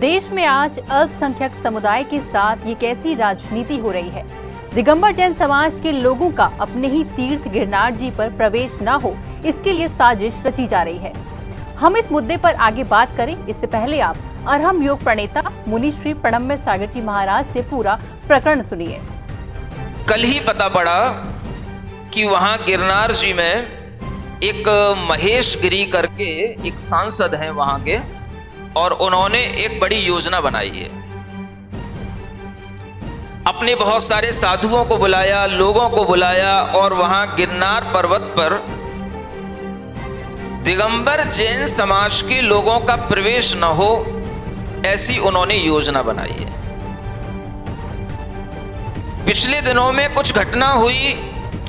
देश में आज अल्पसंख्यक समुदाय के साथ ये कैसी राजनीति हो रही है। दिगंबर जैन समाज के लोगों का अपने ही तीर्थ गिरनार जी पर प्रवेश न हो, इसके लिए साजिश रची जा रही है। हम इस मुद्दे पर आगे बात करें, इससे पहले आप अरहम योग प्रणेता मुनि श्री प्रणम्य सागर जी महाराज से पूरा प्रकरण सुनिए। कल ही पता पड़ा कि वहां गिरनार जी में एक महेश गिरी करके एक सांसद हैं वहां के, और उन्होंने एक बड़ी योजना बनाई है। अपने बहुत सारे साधुओं को बुलाया, लोगों को बुलाया, और वहां गिरनार पर्वत पर दिगंबर जैन समाज के लोगों का प्रवेश न हो, ऐसी उन्होंने योजना बनाई है। पिछले दिनों में कुछ घटना हुई,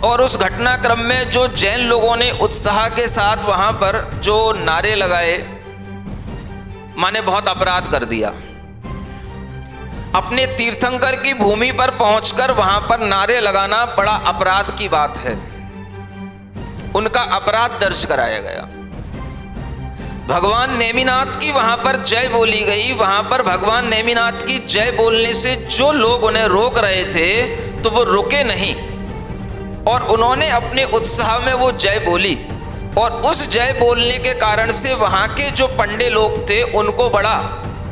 और उस घटनाक्रम में जो जैन लोगों ने उत्साह के साथ वहां पर जो नारे लगाए, माने बहुत अपराध कर दिया। अपने तीर्थंकर की भूमि पर पहुंचकर वहां पर नारे लगाना बड़ा अपराध की बात है। उनका अपराध दर्ज कराया गया। भगवान नेमिनाथ की वहां पर जय बोली गई। वहां पर भगवान नेमिनाथ की जय बोलने से जो लोग उन्हें रोक रहे थे तो वो रुके नहीं, और उन्होंने अपने उत्साह में वो जय बोली। और उस जय बोलने के कारण से वहां के जो पंडे लोग थे उनको बड़ा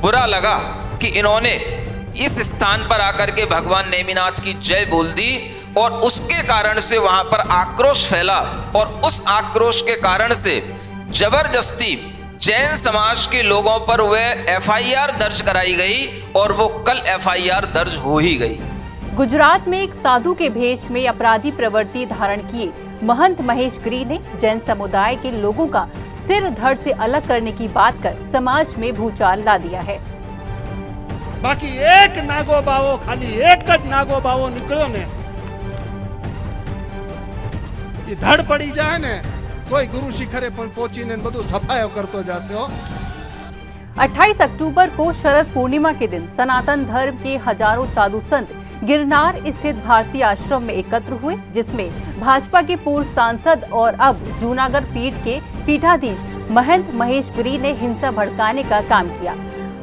बुरा लगा कि इन्होंने इस स्थान पर आकर के भगवान नेमिनाथ की जय बोल दी, और उसके कारण से वहां पर आक्रोश फैला। और उस आक्रोश के कारण से जबरदस्ती जैन समाज के लोगों पर वह एफआईआर दर्ज कराई गई, और वो कल एफआईआर दर्ज हो ही गई। गुजरात में एक साधु के भेष में अपराधी प्रवृत्ति धारण किए महंत महेश गिरी ने जैन समुदाय के लोगों का सिर धड़ से अलग करने की बात कर समाज में भूचाल ला दिया है। बाकी एक नागो बावो, खाली एक ज नागो बावो निकलो ने, ये धड़ पड़ी जाए ने तो गुरु शिखरे पर पहुंचीने बधु सफायो करतो जासे हो। 28 अक्टूबर को शरद पूर्णिमा के दिन सनातन धर्म के हजारों साधु संत गिरनार स्थित भारतीय आश्रम में एकत्र हुए, जिसमें भाजपा के पूर्व सांसद और अब जूनागढ़ पीठ के पीठाधीश महंत महेश गिरी ने हिंसा भड़काने का काम किया।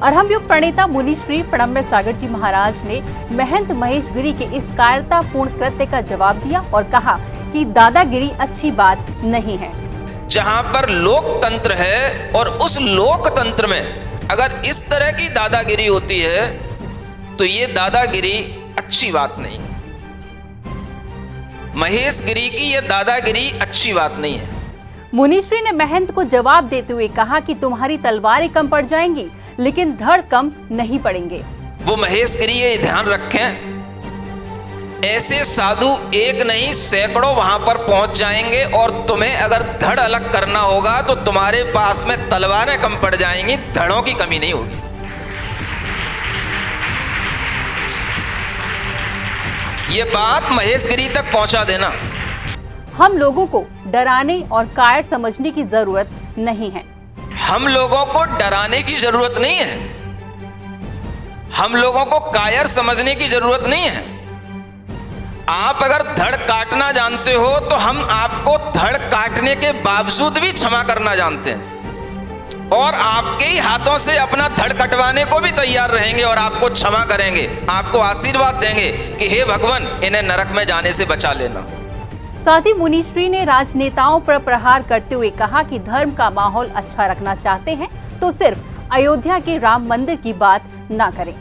अरहम योग प्रणेता मुनि श्री प्रणम्य सागर जी महाराज ने महंत महेश गिरी के इस कायरतापूर्ण कृत्य का जवाब दिया और कहा कि दादागिरी अच्छी बात नहीं है। जहां पर लोकतंत्र है और उस लोकतंत्र में अगर इस तरह की दादागिरी होती है तो ये दादागिरी अच्छी बात नहीं। महेश गिरी की ये दादागिरी अच्छी बात नहीं है। मुनिश्री ने महंत को जवाब देते हुए कहा कि तुम्हारी तलवारें कम पड़ जाएंगी, लेकिन धड़ कम नहीं पड़ेंगे। वो महेश गिरी ये ध्यान रखें, ऐसे साधु एक नहीं सैकड़ों वहां पर पहुंच जाएंगे, और तुम्हें अगर धड़ अलग करना होगा तो तुम्हारे पास में तलवारें कम पड़ जाएंगी, धड़ों की कमी नहीं होगी। ये बात महेश गिरी तक पहुंचा देना। हम लोगों को डराने और कायर समझने की जरूरत नहीं है। हम लोगों को डराने की जरूरत नहीं है। हम लोगों को कायर समझने की जरूरत नहीं है। आप अगर धड़ काटना जानते हो तो हम आपको धड़ काटने के बावजूद भी क्षमा करना जानते हैं, और आपके ही हाथों से अपना धड़ कटवाने को भी तैयार रहेंगे, और आपको क्षमा करेंगे, आपको आशीर्वाद देंगे कि हे भगवान इन्हें नरक में जाने से बचा लेना। साथ ही मुनिश्री ने राजनेताओं पर प्रहार करते हुए कहा कि धर्म का माहौल अच्छा रखना चाहते हैं तो सिर्फ अयोध्या के राम मंदिर की बात ना करें।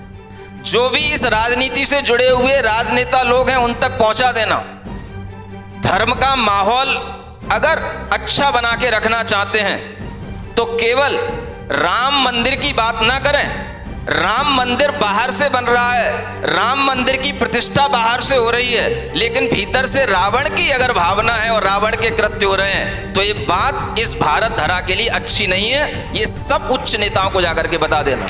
जो भी इस राजनीति से जुड़े हुए राजनेता लोग हैं उन तक पहुंचा देना, धर्म का माहौल अगर अच्छा बना के रखना चाहते हैं तो केवल राम मंदिर की बात ना करें। राम मंदिर बाहर से बन रहा है, राम मंदिर की प्रतिष्ठा बाहर से हो रही है, लेकिन भीतर से रावण की अगर भावना है और रावण के कृत्य हो रहे हैं तो ये बात इस भारत धरा के लिए अच्छी नहीं है। ये सब उच्च नेताओं को जाकर के बता देना।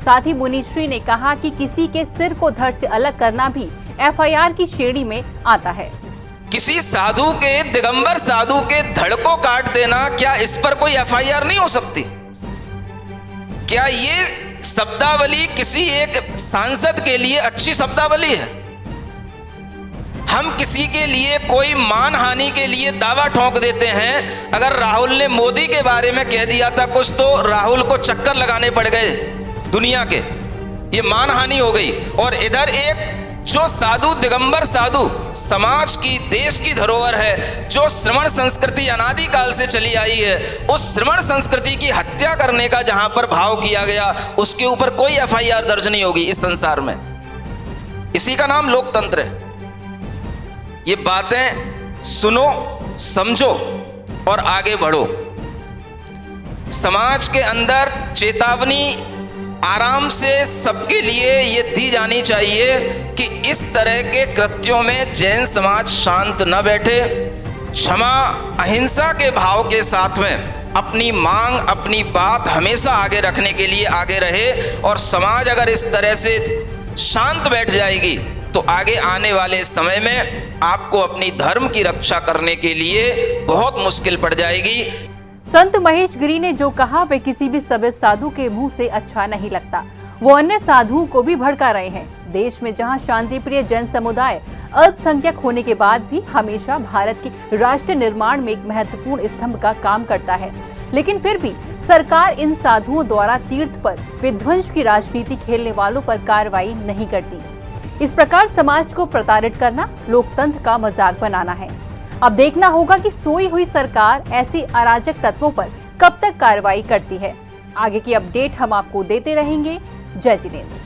साथ ही मुनिश्री ने कहा कि किसी के सिर को धड़ से अलग करना भी एफआईआर की श्रेणी में आता है। किसी साधु के, दिगंबर साधु के धड़ को काट देना, क्या इस पर कोई एफआईआर नहीं हो सकती? क्या ये शब्दावली किसी एक सांसद के लिए अच्छी शब्दावली है? हम किसी के लिए कोई मानहानि के लिए दावा ठोक देते हैं। अगर राहुल ने मोदी के बारे में कह दिया था कुछ तो राहुल को चक्कर लगाने पड़ गए, दुनिया के, ये मानहानि हो गई। और इधर एक जो साधु, दिगंबर साधु, समाज की, देश की धरोहर है, जो श्रमण संस्कृति अनादि काल से चली आई है, उस श्रमण संस्कृति की हत्या करने का जहां पर भाव किया गया, उसके ऊपर कोई एफआईआर दर्ज नहीं होगी इस संसार में। इसी का नाम लोकतंत्र है। ये बातें सुनो, समझो और आगे बढ़ो। समाज के अंदर चेतावनी आराम से सबके लिए ये दी जानी चाहिए कि इस तरह के कृत्यों में जैन समाज शांत न बैठे, क्षमा, अहिंसा के भाव के साथ में अपनी मांग, अपनी बात हमेशा आगे रखने के लिए आगे रहे। और समाज अगर इस तरह से शांत बैठ जाएगी तो आगे आने वाले समय में आपको अपनी धर्म की रक्षा करने के लिए बहुत मुश्किल पड़ जाएगी। संत महेश गिरी ने जो कहा वे किसी भी सभ्य साधु के मुंह से अच्छा नहीं लगता। वो अन्य साधुओं को भी भड़का रहे हैं। देश में जहां शांति प्रिय जैन समुदाय अल्पसंख्यक होने के बाद भी हमेशा भारत के राष्ट्र निर्माण में एक महत्वपूर्ण स्तंभ का काम करता है, लेकिन फिर भी सरकार इन साधुओं द्वारा तीर्थ पर विध्वंस की राजनीति खेलने वालों पर कार्रवाई नहीं करती। इस प्रकार समाज को प्रताड़ित करना लोकतंत्र का मजाक बनाना है। अब देखना होगा कि सोई हुई सरकार ऐसी अराजक तत्वों पर कब तक कार्रवाई करती है। आगे की अपडेट हम आपको देते रहेंगे। जय जिनेंद्र।